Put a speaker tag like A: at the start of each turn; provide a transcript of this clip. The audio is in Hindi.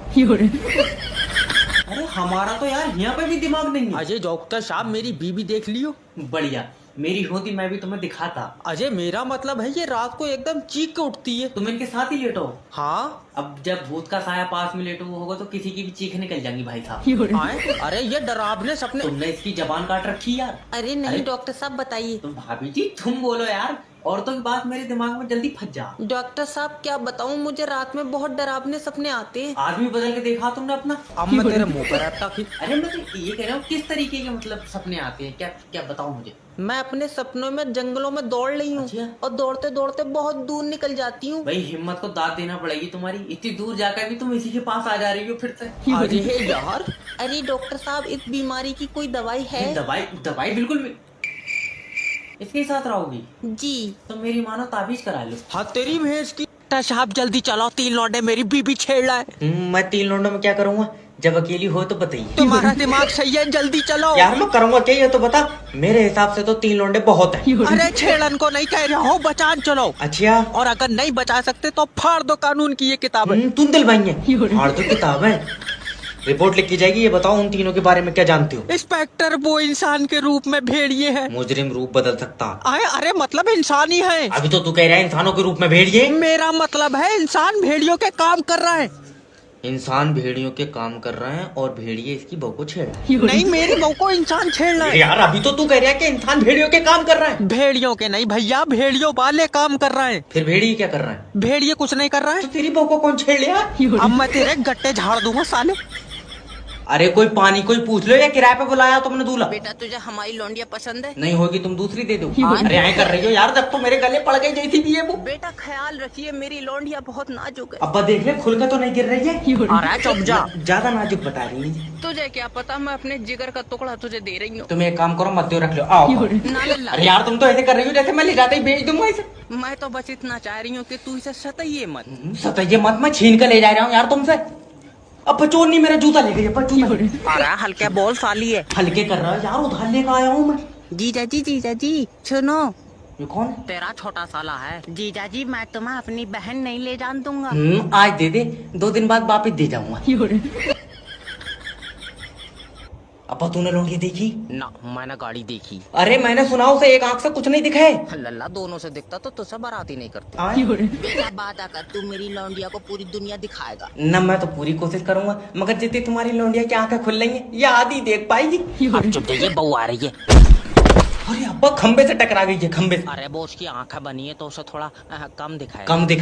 A: अरे हमारा तो यार यहाँ पे भी दिमाग नहीं है।
B: अजय डॉक्टर साहब मेरी बीबी देख लियो।
A: बढ़िया, मेरी होती मैं भी तुम्हें दिखाता।
B: अजय मेरा मतलब है ये रात को एकदम चीख के उठती है।
A: तुम इनके साथ ही लेटो।
B: हाँ
A: अब जब भूत का साया पास में लेटो होगा तो किसी की भी चीख निकल जाएंगी भाई साहब।
B: आए? अरे ये डरावने सपने।
A: तुमने इसकी जबान काट रखी यार।
C: अरे नहीं डॉक्टर साहब बताइए।
A: तुम भाभी जी तुम बोलो यार, औरतों की बात मेरे दिमाग में जल्दी फंस जा।
C: डॉक्टर साहब क्या बताऊं, मुझे रात में बहुत डरावने सपने आते हैं।
A: आदमी बदल के देखा तुमने अपना?
B: अब मैं तेरे मुंह पर ऐपटा की।
A: अरे मैं तो ये कह रहा हूँ किस तरीके के मतलब सपने आते हैं, क्या क्या बताओ मुझे।
C: मैं अपने सपनों में जंगलों में दौड़ रही हूँ
A: अच्छा।
C: और दौड़ते दौड़ते बहुत दूर निकल जाती हूँ।
A: भाई हिम्मत को दाद देना पड़ेगी तुम्हारी, इतनी दूर जाकर भी तुम इसी के पास आ जा रही हो फिर से।
B: अरे यार
C: अरे डॉक्टर साहब इस बीमारी की कोई दवाई है?
A: दवाई दवाई बिल्कुल भी इसके साथ रहोगी
C: जी।
A: तो मेरी मानो ताबीज करा लो।
B: हाँ तेरी भैंस की। डॉक्टर साहब जल्दी चलाओ, 3 लौंडे मेरी बीबी छेड़ रहा है।
A: मैं 3 लौंडों में क्या करूँगा? जब अकेली हो तो बताइए।
B: तुम्हारा दिमाग सही है, जल्दी चलो।
A: यार मैं करूँगा क्या ये तो बता। मेरे हिसाब से तो 3 लौंडे बहुत है।
B: अरे छेड़न को नहीं कह रहा हूँ, बचान चलो।
A: अच्छा
B: और अगर नहीं बचा सकते तो फाड़ दो कानून की ये किताब है।
A: तुम दिल भाई है फाड़ दो किताब है। रिपोर्ट लिखी जाएगी। ये बताओ उन तीनों के बारे में क्या जानते हो?
B: इंस्पेक्टर वो इंसान के रूप में भेड़िए है।
A: मुजरिम रूप बदल सकता।
B: आए अरे मतलब इंसान ही है।
A: अभी तो तू कह रहा है इंसानों के रूप में भेड़िए।
B: मेरा मतलब है इंसान भेड़ियों के काम कर रहा है।
A: इंसान भेड़ियों के काम कर रहे हैं और भेड़िए इसकी बहू को छेड़ रहा है।
B: नहीं मेरी बहू को इंसान छेड़ रहा है।
A: यार अभी तो तू कह रहा है कि इंसान भेड़ियों के काम कर रहा है।
B: भेड़ियों के नहीं भैया, भेड़ियों वाले काम कर रहे हैं।
A: फिर भेड़िए क्या कर रहा है?
B: भेड़िए कुछ नहीं कर रहा
A: तो
B: है।
A: तेरी बहू को कौन छेड़ लिया?
B: अब मैं तेरे गट्टे झाड़ दूंगा साले।
A: अरे कोई पानी कोई पूछ लो या किराए पे बुलाया तुमने दूल्हा?
C: बेटा तुझे हमारी लौंडिया पसंद है?
A: नहीं होगी तुम दूसरी दे दो। अरे ऐ कर रही हो यार, जब तो मेरे गले पड़ गई जैसी भी है वो।
C: बेटा ख्याल रखिए, मेरी लौंडिया बहुत नाजुक है।
A: अब्बा देख ले खुल के तो नहीं गिर रही है।
B: अरे चुप जा।
A: ज्यादा नाजुक बता रही है।
C: तुझे क्या पता, मैं अपने जिगर का टुकड़ा तुझे दे रही हूँ।
A: तुम एक काम करो मत रख लो। आओ।
C: ना लल्ला,
A: अरे यार तुम तो ऐसे कर रही हो जैसे मैं ले जाते ही बेच दूंगा इसे।
C: मैं तो बस इतना चाह रही हूँ कि तू इसे सताइए मत।
A: सताइए मत, मैं छीन कर ले जा रहा हूँ यार तुमसे। अब चोर नहीं मेरा जूता ले गई।
C: अरे हल्के बोल साली है।
A: हल्के कर रहा है यार, उधार लेकर आया हूँ मैं।
C: जीजा जी सुनो,
A: ये कौन है?
C: तेरा छोटा साला है। जीजा जी मैं तुम्हें अपनी बहन नहीं ले जान दूंगा।
A: आज दे दे, 2 दिन बाद वापिस दे जाऊंगा। अब तूने लौंडिया देखी?
C: ना मैंने गाड़ी देखी।
A: अरे मैंने सुना उसे एक आंख से कुछ नहीं दिखा है।
C: लल्ला दोनों से दिखता तो तुझसे बाराती नहीं करती।
A: आए?
C: बेटा बात आकर तू मेरी लौंडिया को पूरी दुनिया दिखाएगा।
A: न मैं तो पूरी कोशिश करूंगा, मगर जितनी तुम्हारी लौंडिया की आंखें खुल रही हैं, ये आधी देख पाएगी।
C: अब चुप जाइए, बहू आ रही है।
A: अरे अब्बा खंबे से टकरा गई है, खंबे से।
C: अरे वो उसकी आंखें बनी है तो उसे थोड़ा कम दिखाएगा।
A: कम दिखा